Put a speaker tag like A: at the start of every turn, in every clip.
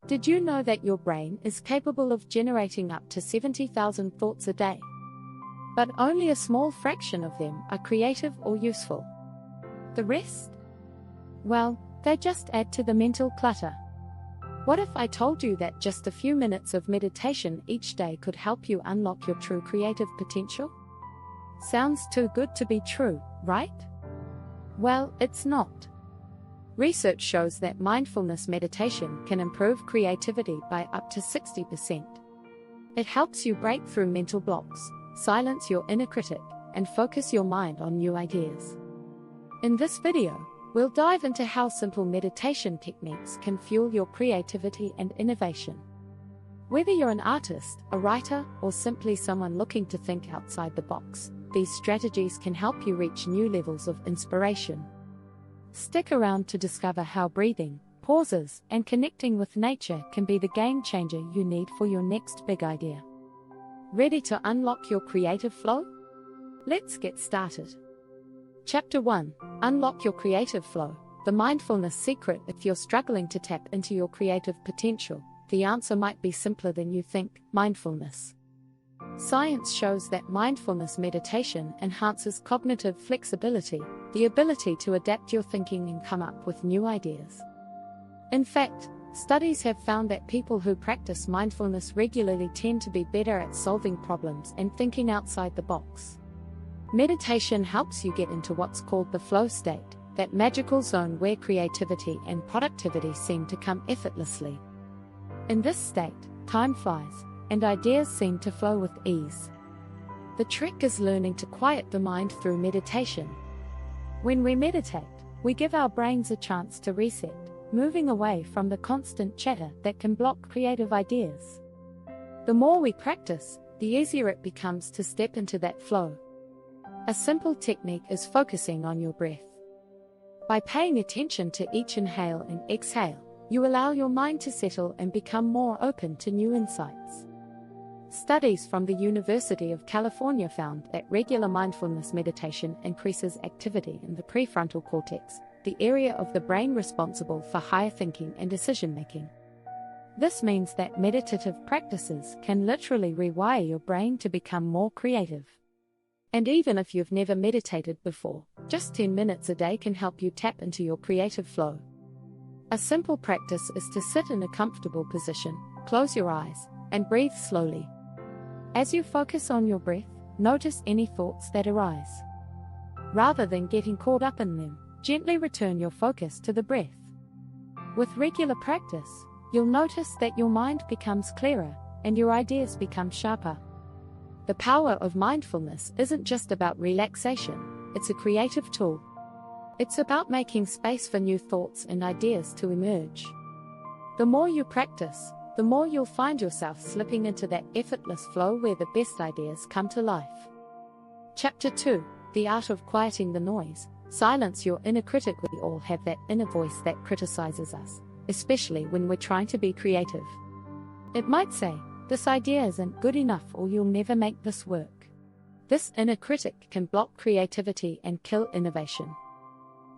A: Did you know that your brain is capable of generating up to 70,000 thoughts a day? But only a small fraction of them are creative or useful. The rest? Well, they just add to the mental clutter. What if I told you that just a few minutes of meditation each day could help you unlock your true creative potential? Sounds too good to be true, right? Well, it's not. Research shows that mindfulness meditation can improve creativity by up to 60%. It helps you break through mental blocks, silence your inner critic, and focus your mind on new ideas. In this video, we'll dive into how simple meditation techniques can fuel your creativity and innovation. Whether you're an artist, a writer, or simply someone looking to think outside the box, these strategies can help you reach new levels of inspiration. Stick around to discover how breathing, pauses, and connecting with nature can be the game changer you need for your next big idea. Ready to unlock your creative flow? Let's get started. Chapter 1: Unlock your creative flow, the mindfulness secret. If you're struggling to tap into your creative potential, the answer might be simpler than you think: mindfulness. Science shows that mindfulness meditation enhances cognitive flexibility, the ability to adapt your thinking and come up with new ideas. In fact, studies have found that people who practice mindfulness regularly tend to be better at solving problems and thinking outside the box. Meditation helps you get into what's called the flow state, that magical zone where creativity and productivity seem to come effortlessly. In this state, time flies, and ideas seem to flow with ease. The trick is learning to quiet the mind through meditation. When we meditate, we give our brains a chance to reset, moving away from the constant chatter that can block creative ideas. The more we practice, the easier it becomes to step into that flow. A simple technique is focusing on your breath. By paying attention to each inhale and exhale, you allow your mind to settle and become more open to new insights. Studies from the University of California found that regular mindfulness meditation increases activity in the prefrontal cortex, the area of the brain responsible for higher thinking and decision-making. This means that meditative practices can literally rewire your brain to become more creative. And even if you've never meditated before, just 10 minutes a day can help you tap into your creative flow. A simple practice is to sit in a comfortable position, close your eyes, and breathe slowly. As you focus on your breath, notice any thoughts that arise. Rather than getting caught up in them, gently return your focus to the breath. With regular practice, you'll notice that your mind becomes clearer, and your ideas become sharper. The power of mindfulness isn't just about relaxation, it's a creative tool. It's about making space for new thoughts and ideas to emerge. The more you practice, the more you'll find yourself slipping into that effortless flow where the best ideas come to life. Chapter 2: The Art of Quieting the Noise. Silence your inner critic. We all have that inner voice that criticizes us, especially when we're trying to be creative. It might say, "This idea isn't good enough," or "You'll never make this work." This inner critic can block creativity and kill innovation.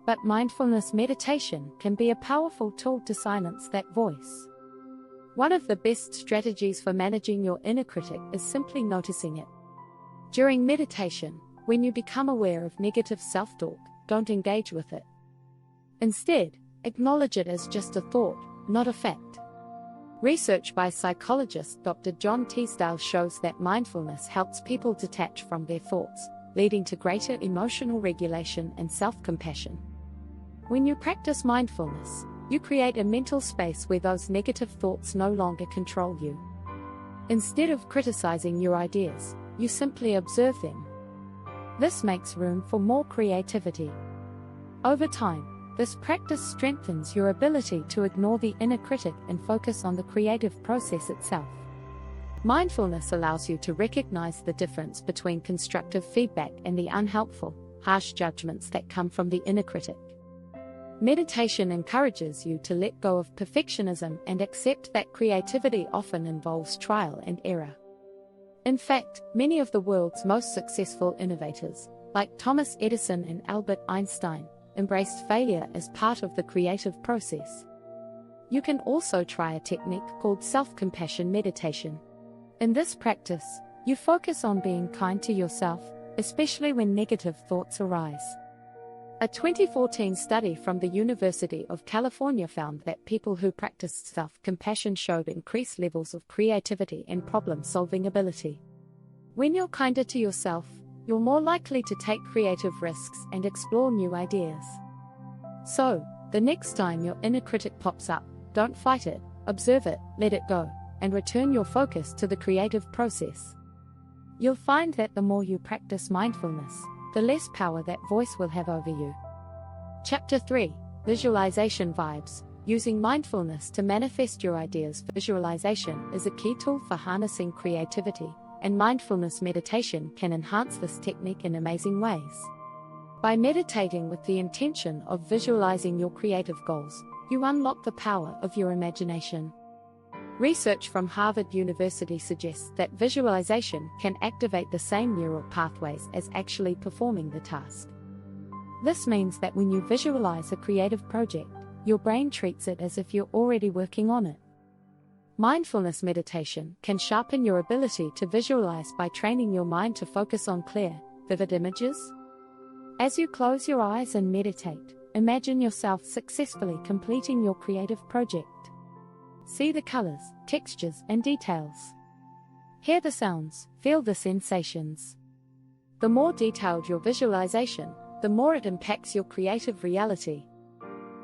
A: But mindfulness meditation can be a powerful tool to silence that voice. One of the best strategies for managing your inner critic is simply noticing it. During meditation, when you become aware of negative self-talk, don't engage with it. Instead, acknowledge it as just a thought, not a fact. Research by psychologist Dr. John Teasdale shows that mindfulness helps people detach from their thoughts, leading to greater emotional regulation and self-compassion. When you practice mindfulness, you create a mental space where those negative thoughts no longer control you. Instead of criticizing your ideas, you simply observe them. This makes room for more creativity. Over time, this practice strengthens your ability to ignore the inner critic and focus on the creative process itself. Mindfulness allows you to recognize the difference between constructive feedback and the unhelpful, harsh judgments that come from the inner critic. Meditation encourages you to let go of perfectionism and accept that creativity often involves trial and error. In fact, many of the world's most successful innovators, like Thomas Edison and Albert Einstein, embraced failure as part of the creative process. You can also try a technique called self-compassion meditation. In this practice, you focus on being kind to yourself, especially when negative thoughts arise. A 2014 study from the University of California found that people who practiced self-compassion showed increased levels of creativity and problem-solving ability. When you're kinder to yourself, you're more likely to take creative risks and explore new ideas. So, the next time your inner critic pops up, don't fight it, observe it, let it go, and return your focus to the creative process. You'll find that the more you practice mindfulness, the less power that voice will have over you. Chapter 3: Visualization Vibes. Using mindfulness to manifest your ideas. Visualization is a key tool for harnessing creativity, and mindfulness meditation can enhance this technique in amazing ways. By meditating with the intention of visualizing your creative goals, you unlock the power of your imagination. Research from Harvard University suggests that visualization can activate the same neural pathways as actually performing the task. This means that when you visualize a creative project, your brain treats it as if you're already working on it. Mindfulness meditation can sharpen your ability to visualize by training your mind to focus on clear, vivid images. As you close your eyes and meditate, imagine yourself successfully completing your creative project. See the colors, textures, and details. Hear the sounds, feel the sensations. The more detailed your visualization, the more it impacts your creative reality.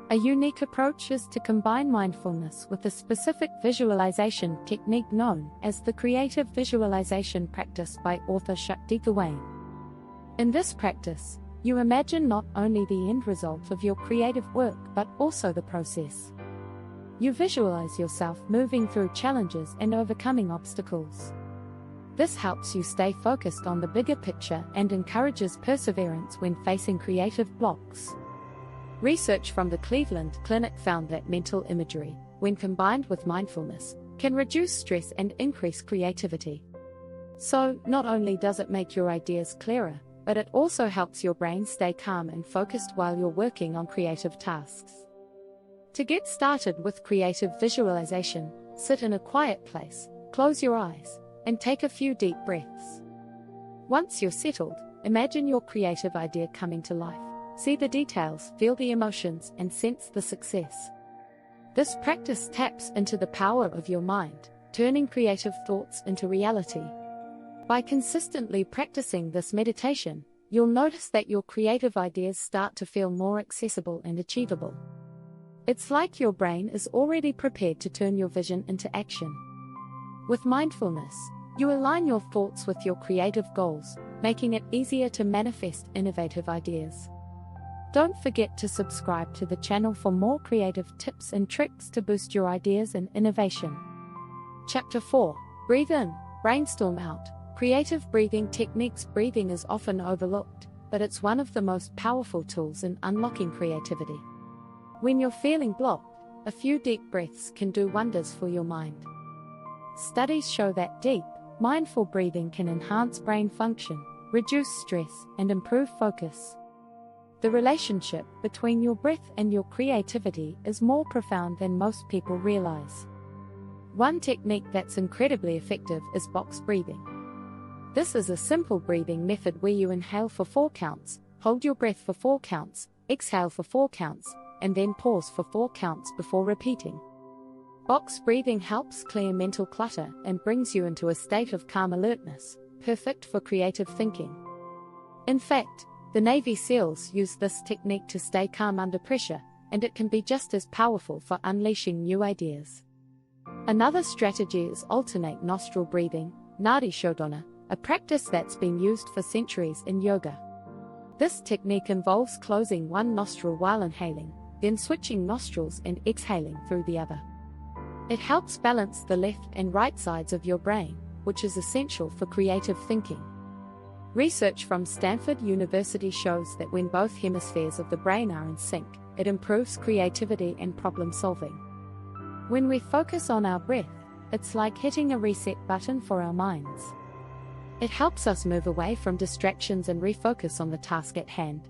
A: A unique approach is to combine mindfulness with a specific visualization technique known as the creative visualization practice by author Shakti Gawain. In this practice, you imagine not only the end result of your creative work but also the process. You visualize yourself moving through challenges and overcoming obstacles. This helps you stay focused on the bigger picture and encourages perseverance when facing creative blocks. Research from the Cleveland Clinic found that mental imagery, when combined with mindfulness, can reduce stress and increase creativity. So, not only does it make your ideas clearer, but it also helps your brain stay calm and focused while you're working on creative tasks. To get started with creative visualization, sit in a quiet place, close your eyes, and take a few deep breaths. Once you're settled, imagine your creative idea coming to life. See the details, feel the emotions, and sense the success. This practice taps into the power of your mind, turning creative thoughts into reality. By consistently practicing this meditation, you'll notice that your creative ideas start to feel more accessible and achievable. It's like your brain is already prepared to turn your vision into action. With mindfulness, you align your thoughts with your creative goals, making it easier to manifest innovative ideas. Don't forget to subscribe to the channel for more creative tips and tricks to boost your ideas and innovation. Chapter 4: Breathe in, brainstorm out. Creative breathing techniques. Breathing is often overlooked, but it's one of the most powerful tools in unlocking creativity. When you're feeling blocked, a few deep breaths can do wonders for your mind. Studies show that deep, mindful breathing can enhance brain function, reduce stress, and improve focus. The relationship between your breath and your creativity is more profound than most people realize. One technique that's incredibly effective is box breathing. This is a simple breathing method where you inhale for 4 counts, hold your breath for 4 counts, exhale for 4 counts, and then pause for 4 counts before repeating. Box breathing helps clear mental clutter and brings you into a state of calm alertness, perfect for creative thinking. In fact, the Navy SEALs use this technique to stay calm under pressure, and it can be just as powerful for unleashing new ideas. Another strategy is alternate nostril breathing, Nadi Shodhana, a practice that's been used for centuries in yoga. This technique involves closing one nostril while inhaling, then switching nostrils and exhaling through the other. It helps balance the left and right sides of your brain, which is essential for creative thinking. Research from Stanford University shows that when both hemispheres of the brain are in sync, it improves creativity and problem solving. When we focus on our breath, it's like hitting a reset button for our minds. It helps us move away from distractions and refocus on the task at hand.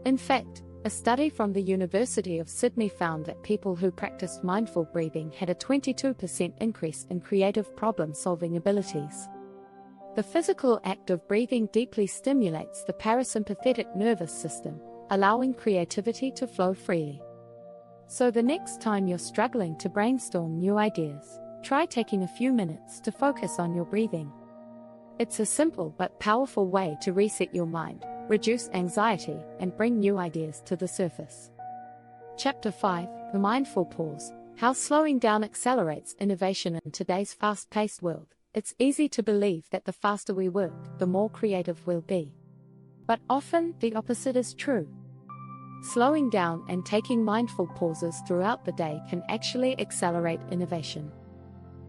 A: In fact, A study from the University of Sydney found that people who practiced mindful breathing had a 22% increase in creative problem-solving abilities. The physical act of breathing deeply stimulates the parasympathetic nervous system, allowing creativity to flow freely. So the next time you're struggling to brainstorm new ideas, try taking a few minutes to focus on your breathing. It's a simple but powerful way to reset your mind, reduce anxiety, and bring new ideas to the surface. Chapter 5: The Mindful Pause: How Slowing Down Accelerates Innovation in Today's Fast-Paced World. It's easy to believe that the faster we work, the more creative we'll be. But often, the opposite is true. Slowing down and taking mindful pauses throughout the day can actually accelerate innovation.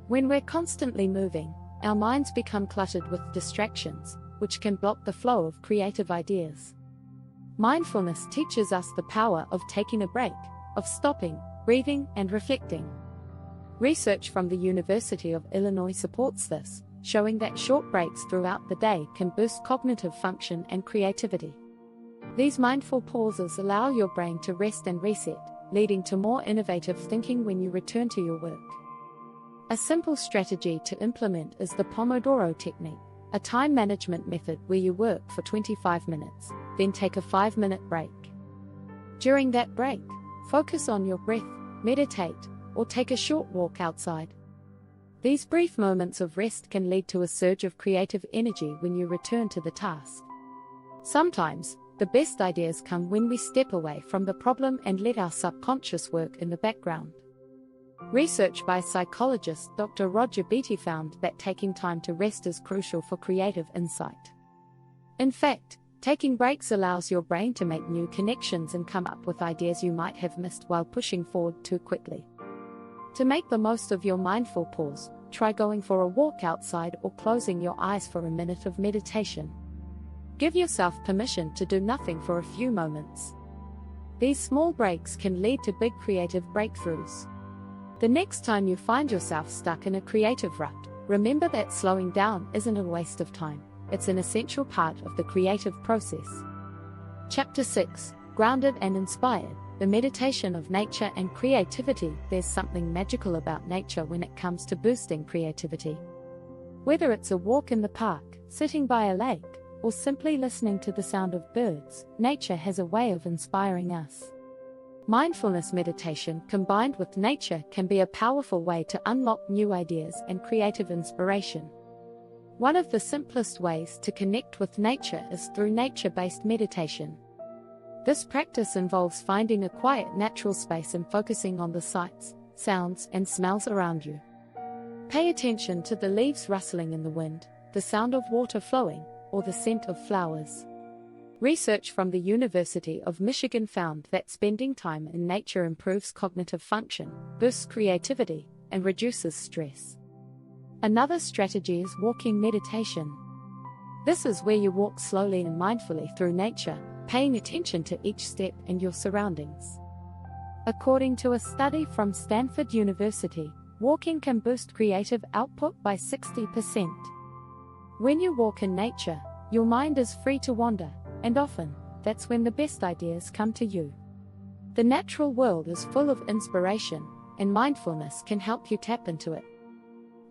A: When we're constantly moving, our minds become cluttered with distractions, which can block the flow of creative ideas. Mindfulness teaches us the power of taking a break, of stopping, breathing, and reflecting. Research from the University of Illinois supports this, showing that short breaks throughout the day can boost cognitive function and creativity. These mindful pauses allow your brain to rest and reset, leading to more innovative thinking when you return to your work. A simple strategy to implement is the Pomodoro technique, a time management method where you work for 25 minutes, then take a 5-minute break. During that break, focus on your breath, meditate, or take a short walk outside. These brief moments of rest can lead to a surge of creative energy when you return to the task. Sometimes, the best ideas come when we step away from the problem and let our subconscious work in the background. Research by psychologist Dr. Roger Beatty found that taking time to rest is crucial for creative insight. In fact, taking breaks allows your brain to make new connections and come up with ideas you might have missed while pushing forward too quickly. To make the most of your mindful pause, try going for a walk outside or closing your eyes for a minute of meditation. Give yourself permission to do nothing for a few moments. These small breaks can lead to big creative breakthroughs. The next time you find yourself stuck in a creative rut, remember that slowing down isn't a waste of time, it's an essential part of the creative process. Chapter 6: Grounded and Inspired: The Meditation of Nature and Creativity. There's something magical about nature when it comes to boosting creativity. Whether it's a walk in the park, sitting by a lake, or simply listening to the sound of birds, nature has a way of inspiring us. Mindfulness meditation combined with nature can be a powerful way to unlock new ideas and creative inspiration. One of the simplest ways to connect with nature is through nature-based meditation. This practice involves finding a quiet natural space and focusing on the sights, sounds, and smells around you. Pay attention to the leaves rustling in the wind, the sound of water flowing, or the scent of flowers. Research from the University of Michigan found that spending time in nature improves cognitive function, boosts creativity, and reduces stress. Another strategy is walking meditation. This is where you walk slowly and mindfully through nature, paying attention to each step and your surroundings. According to a study from Stanford University, walking can boost creative output by 60%. When you walk in nature, your mind is free to wander, and often, that's when the best ideas come to you. The natural world is full of inspiration, and mindfulness can help you tap into it.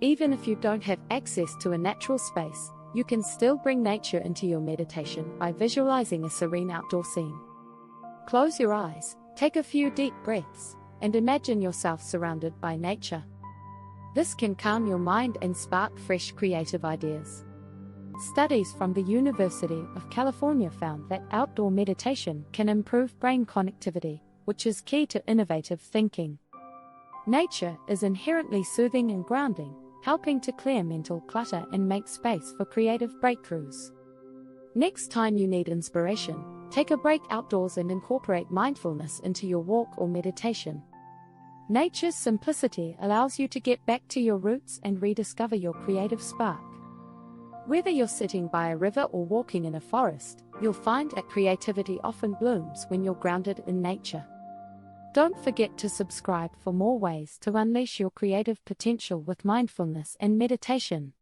A: Even if you don't have access to a natural space, you can still bring nature into your meditation by visualizing a serene outdoor scene. Close your eyes, take a few deep breaths, and imagine yourself surrounded by nature. This can calm your mind and spark fresh creative ideas. Studies from the University of California found that outdoor meditation can improve brain connectivity, which is key to innovative thinking. Nature is inherently soothing and grounding, helping to clear mental clutter and make space for creative breakthroughs. Next time you need inspiration, take a break outdoors and incorporate mindfulness into your walk or meditation. Nature's simplicity allows you to get back to your roots and rediscover your creative spark. Whether you're sitting by a river or walking in a forest, you'll find that creativity often blooms when you're grounded in nature. Don't forget to subscribe for more ways to unleash your creative potential with mindfulness and meditation.